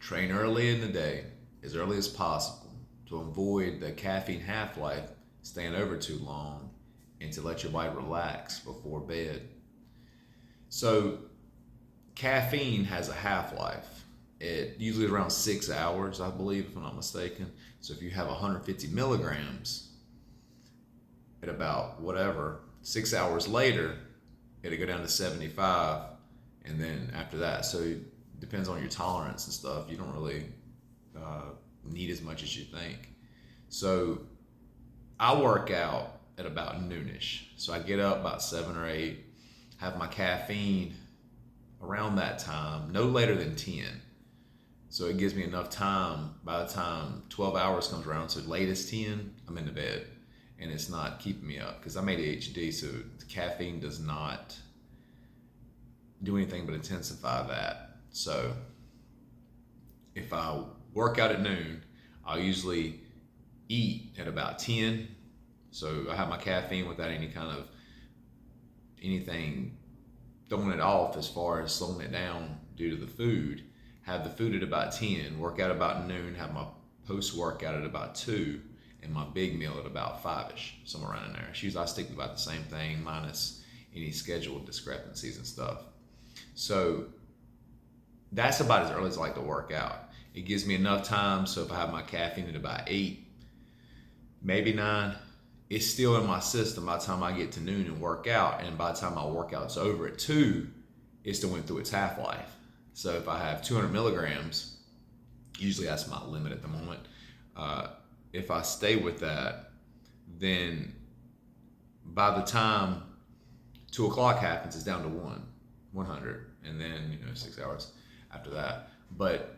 Train early in the day, as early as possible, to avoid the caffeine half-life staying over too long and to let your body relax before bed. So caffeine has a half-life. It usually is around 6 hours, I believe, if I'm not mistaken. So if you have 150 milligrams at about 6 hours later, it'll go down to 75, and then after that, so it depends on your tolerance and stuff. You don't really need as much as you think. So I work out at about noonish. So I get up about 7 or 8, have my caffeine around that time, no later than 10. So it gives me enough time by the time 12 hours comes around. So latest 10, I'm into bed, and it's not keeping me up because I'm ADHD. So the caffeine does not do anything but intensify that. So if I work out at noon, I'll usually eat at about 10. So I have my caffeine without any kind of anything throwing it off as far as slowing it down due to the food. Have the food at about 10, work out about noon, have my post-workout at about 2, and my big meal at about 5-ish, somewhere around in there. Usually I stick to about the same thing minus any scheduled discrepancies and stuff. So that's about as early as I like to work out. It gives me enough time, so if I have my caffeine at about 8, maybe 9, it's still in my system by the time I get to noon and work out, and by the time my workout's over at 2, it still went through its half-life. So if I have 200 milligrams, usually that's my limit at the moment. If I stay with that, then by the time 2 o'clock happens, it's down to 100, and then 6 hours after that. But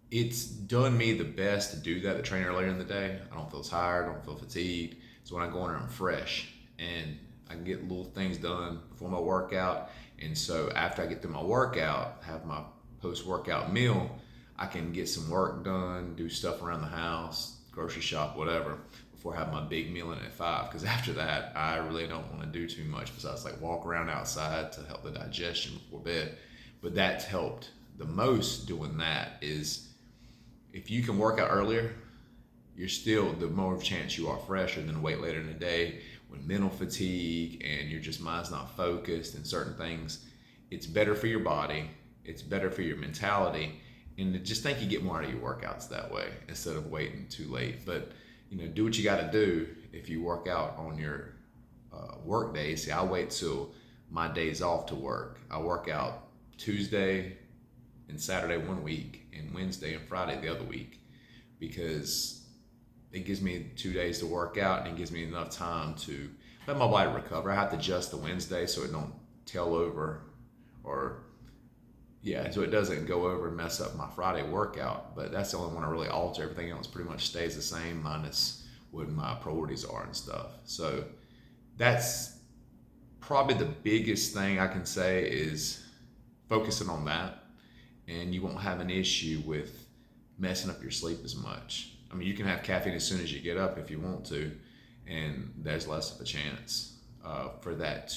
it's done me the best to do that, to train earlier in the day. I don't feel tired, I don't feel fatigued. So when I go in there, I'm fresh, and I can get little things done before my workout. And so after I get through my workout, have my post-workout meal, I can get some work done, do stuff around the house, grocery shop, whatever, before I have my big meal in at 5. Because after that, I really don't want to do too much besides like walk around outside to help the digestion before bed. But that's helped the most doing that is if you can work out earlier, you're still, the more chance you are fresher than wait later in the day when mental fatigue and your just mind's not focused and certain things. It's better for your body, it's better for your mentality, and to just think you get more out of your workouts that way instead of waiting too late. But do what you got to do if you work out on your work days. See, I wait till my days off to work. I work out Tuesday and Saturday one week and Wednesday and Friday the other week, because it gives me 2 days to work out and it gives me enough time to let my body recover. I have to adjust the Wednesday so it don't tail over, so it doesn't go over and mess up my Friday workout. But that's the only one I really alter. Everything else pretty much stays the same minus what my priorities are and stuff. So that's probably the biggest thing I can say is focusing on that, and you won't have an issue with messing up your sleep as much. I mean, you can have caffeine as soon as you get up if you want to, and there's less of a chance for that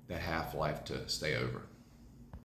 half-life to stay over.